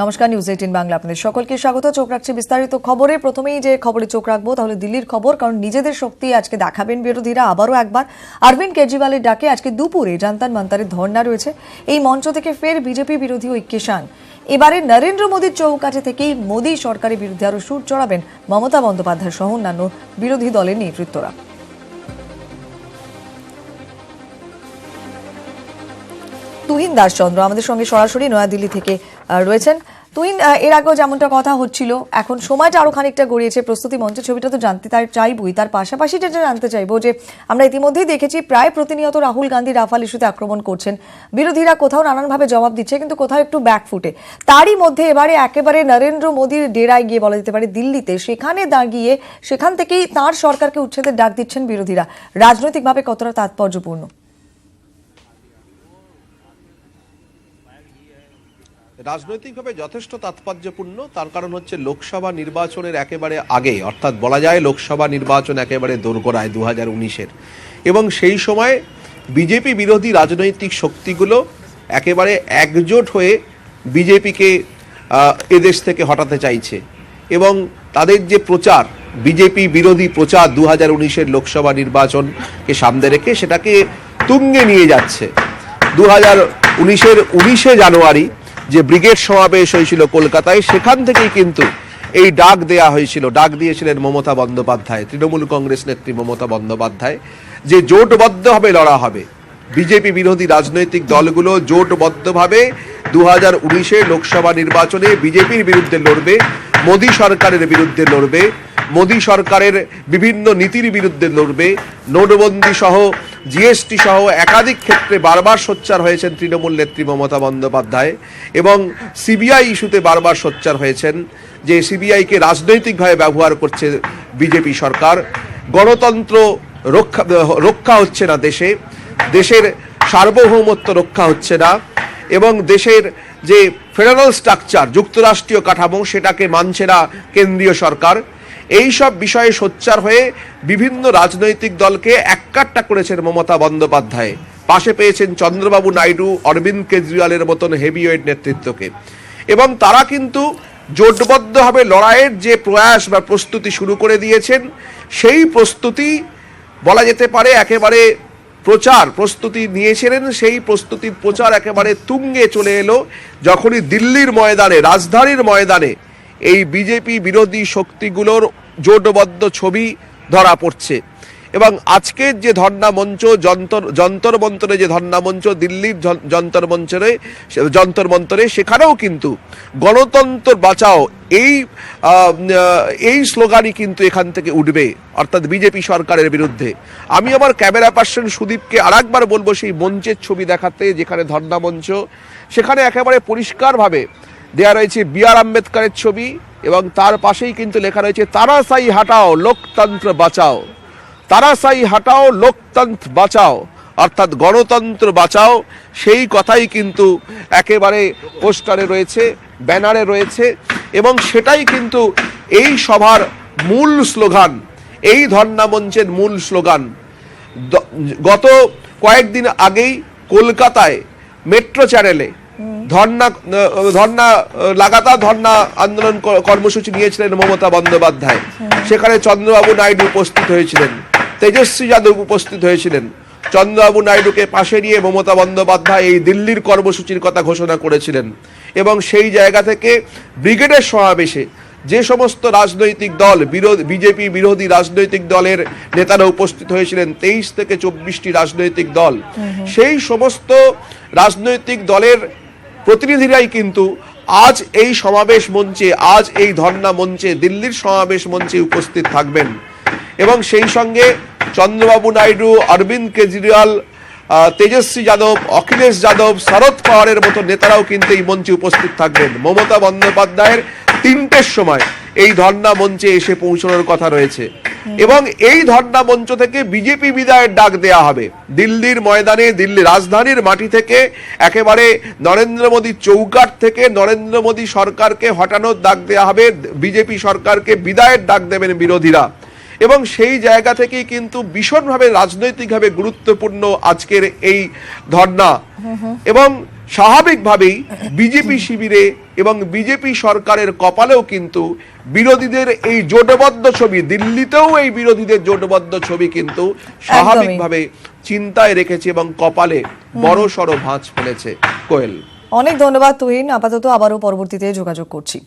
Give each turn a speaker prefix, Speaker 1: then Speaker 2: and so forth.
Speaker 1: নমস্কার, নিউজ 18 বাংলা আপনাদের সকলকে স্বাগত। চোখ রাখছি বিস্তারিত খবরে। প্রথমেই যে খবরে চোখ রাখবো তাহলে দিল্লির খবর, কারণ নিজেদের শক্তি আজকে দেখাবেন বিরোধীরা আবারও একবার। অরবিন্দ কেজরিওয়ালের ডাকে আজকে দুপুরে জানতার মান্তারের ধর্ণা রয়েছে। এই মঞ্চ থেকে ফের বিজেপি বিরোধী ঐক্যে শান। এবারে নরেন্দ্র মোদীর চৌকাঠে থেকেই মোদী সরকারের বিরুদ্ধে আরো সুর চড়াবেন মমতা বন্দ্যোপাধ্যায় সহ অন্যান্য বিরোধী দলের নেতৃত্বরা। তুহিন দাসচন্দ্র আমাদের সঙ্গে সরাসরি নয়াদিল্লি থেকে রয়েছেন। তুহিন, এর আগেও যেমনটা কথা হচ্ছিল, এখন সময়টা আরো খানিকটা গড়িয়েছে। প্রস্তুতি মঞ্চের ছবিটা তো জানতে চাইবই, তার পাশাপাশি যেটা জানতে চাইবো যে আমরা ইতিমধ্যেই দেখেছি প্রায় প্রতিনিয়ত রাহুল গান্ধী রাফাল ইস্যুতে আক্রমণ করছেন, বিরোধীরা কোথাও নানানভাবে জবাব দিচ্ছে, কিন্তু কোথাও একটু ব্যাকফুটে। তারই মধ্যে এবারে একেবারে নরেন্দ্র মোদীর ডেরায় গিয়ে বলা যেতে পারে দিল্লিতে, সেখানে দাঁড়িয়ে সেখান থেকেই তাঁর সরকারকে উচ্ছেদের ডাক দিচ্ছেন বিরোধীরা। রাজনৈতিকভাবে কতটা তাৎপর্যপূর্ণ?
Speaker 2: রাজনৈতিকভাবে যথেষ্ট তাৎপর্যপূর্ণ। তার কারণ হচ্ছে লোকসভা নির্বাচনের একেবারে আগে, অর্থাৎ বলা যায় লোকসভা নির্বাচন একেবারে দোরগোড়ায় 2019-এর, এবং সেই সময় বিজেপি বিরোধী রাজনৈতিক শক্তিগুলো একেবারে একজোট হয়ে বিজেপিকে এদেশ থেকে হটাতে চাইছে, এবং তাদের যে প্রচার, বিজেপি বিরোধী প্রচার 2019-এর লোকসভা নির্বাচনকে সামনে রেখে সেটাকে তুঙ্গে নিয়ে যাচ্ছে। 2019-এর 19শে জানুয়ারি যে ব্রিগেড সমাবেশ হয়েছিল কলকাতায়, সেখান থেকেই কিন্তু এই ডাক দেয়া হয়েছিল, ডাক দিয়েছিলেন মমতা বন্দ্যোপাধ্যায়, তৃণমূল কংগ্রেস নেত্রী মমতা বন্দ্যোপাধ্যায়, যে জোটবদ্ধভাবে লড়া হবে। বিজেপি বিরোধী রাজনৈতিক দলগুলো জোটবদ্ধভাবে 2019-এ লোকসভা নির্বাচনে বিজেপির বিরুদ্ধে লড়বে, মোদী সরকারের বিরুদ্ধে লড়বে, মোদী সরকারের বিভিন্ন নীতির বিরুদ্ধে লড়বে। নোটবন্দি সহ জিএসটি সহ একাধিক ক্ষেত্রে বারবার সোচ্চার হয়েছেন তৃণমূল নেত্রী মমতা বন্দ্যোপাধ্যায়, এবং সিবিআই ইস্যুতে বারবার সোচ্চার হয়েছেন যে সিবিআইকে রাজনৈতিকভাবে ব্যবহার করছে বিজেপি সরকার। গণতন্ত্র রক্ষা হচ্ছে না দেশে, দেশের সার্বভৌমত্ব রক্ষা হচ্ছে না, এবং দেশের যে ফেডারেল স্ট্রাকচার, যুক্তরাষ্ট্রীয় কাঠামো, সেটাকে মানছে না কেন্দ্রীয় সরকার। এই সব বিষয়ে সোচ্চার হয়ে বিভিন্ন রাজনৈতিক দলকে এককাট্টা করেছেন মমতা বন্দ্যোপাধ্যায়। পাশে পেয়েছেন চন্দ্রবাবু নাইডু, অরবিন্দ কেজরিওয়ালের মতন হেভিওয়েট নেতৃত্বকে, এবং তারা কিন্তু জোটবদ্ধভাবে লড়াইয়ের যে প্রয়াস বা প্রস্তুতি শুরু করে দিয়েছেন, সেই প্রস্তুতি বলা যেতে পারে একেবারে প্রস্তুতি নিয়েছিলেন, সেই প্রস্তুতির প্রচার একেবারে তুঙ্গে চলে এলো যখনই দিল্লির ময়দানে, রাজধানীর ময়দানে এই বিজেপি বিরোধী শক্তিগুলোর জোটবদ্ধ ছবি ধরা পড়ছে। এবং আজকের যে ধর্ণা মঞ্চ, যন্তর মন্তরে যে ধর্ণা মঞ্চ, দিল্লির যন্তর মন্তরে, সেখানেও কিন্তু গণতন্ত্র বাঁচাও এই স্লোগানই কিন্তু এখান থেকে উঠবে, অর্থাৎ বিজেপি সরকারের বিরুদ্ধে। আমি আমার ক্যামেরা পার্সন সুদীপকে আরেকবার বলবো সেই মঞ্চের ছবি দেখাতে, যেখানে ধর্ণা মঞ্চ, সেখানে একেবারে পরিষ্কারভাবে দেয়া রয়েছে বি.আর. আম্বেদকরের ছবি, এবং তার পাশেই কিন্তু লেখা রয়েছে তারাশাহী হাটাও লোকতন্ত্র বাঁচাও, তারাশাহী হাটাও লোকতন্ত্র বাঁচাও, অর্থাৎ গণতন্ত্র বাঁচাও। সেই কথাই কিন্তু একেবারে পোস্টারে রয়েছে, ব্যানারে রয়েছে, এবং সেটাই কিন্তু এই সভার মূল স্লোগান, এই ধর্ণা মঞ্চের মূল স্লোগান। গত কয়েকদিন আগেই কলকাতায় মেট্রো চ্যানেলে লাগাতার ধর্ণা আন্দোলন কর্মসূচি নিয়েছিলেন মমতা বন্দ্যোপাধ্যায়। সেখানে চন্দ্রবাবু নাইডু উপস্থিত হয়েছিলেন, তেজস্বী যাদব উপস্থিত হয়েছিলেন। চন্দ্রবাবু নাইডুকে পাশে নিয়ে মমতা বন্দ্যোপাধ্যায় এই দিল্লির কর্মসূচির কথা ঘোষণা করেছিলেন, এবং সেই জায়গা থেকে ব্রিগেডের সমাবেশে যে সমস্ত রাজনৈতিক দল, বিজেপি বিরোধী রাজনৈতিক দলের নেতারা উপস্থিত হয়েছিলেন, 23 থেকে 24টি রাজনৈতিক দল, সেই সমস্ত রাজনৈতিক দলের প্রতিনিধিরাই কিন্তু আজ এই সমাবেশ মঞ্চে, আজ এই ধর্ণা মঞ্চে, দিল্লির সমাবেশ মঞ্চে উপস্থিত থাকবেন। এবং সেই সঙ্গে চন্দ্রবাবু নাইডু, অরবিন্দ কেজরিওয়াল, তেজস্বী যাদব, অখিলেশ যাদব, শরদ পাওয়ারের মতো নেতারাও কিন্তু এই মঞ্চে উপস্থিত থাকবেন। মমতা বন্দ্যোপাধ্যায়ের 3টের সময় এই ধর্ণা মঞ্চে এসে পৌঁছানোর কথা রয়েছে, এবং এই ধর্ণা মঞ্চ থেকে বিজেপি বিদায়ের ডাক দেয়া হবে। দিল্লির ময়দানে, দিল্লি রাজধানীর মাটি থেকে, একেবারে নরেন্দ্র মোদী চৌকাঠ থেকে নরেন্দ্র মোদী সরকারকে হটানোর ডাক দেয়া হবে, বিজেপি সরকারকে বিদায়ের ডাক দেবেন বিরোধীরা। এবং সেই জায়গা থেকেই কিন্তু ভীষণভাবে রাজনৈতিকভাবে গুরুত্বপূর্ণ আজকের এই ধর্ণা। এবং স্বাভাবিকভাবেই বিজেপি শিবিরে এবং বিজেপি সরকারের কপালেও কিন্তু বিরোধীদের এই জোটবদ্ধ ছবি, দিল্লিতেও এই বিরোধীদের জোটবদ্ধ ছবি কিন্তু স্বাভাবিকভাবে চিন্তায় রেখেছে এবং কপালে বড় সড় ভাঁজ ফেলেছে। কোয়েল,
Speaker 1: অনেক ধন্যবাদ তুহিন, আপাতত আবারও পরবর্তীতে যোগাযোগ করছি।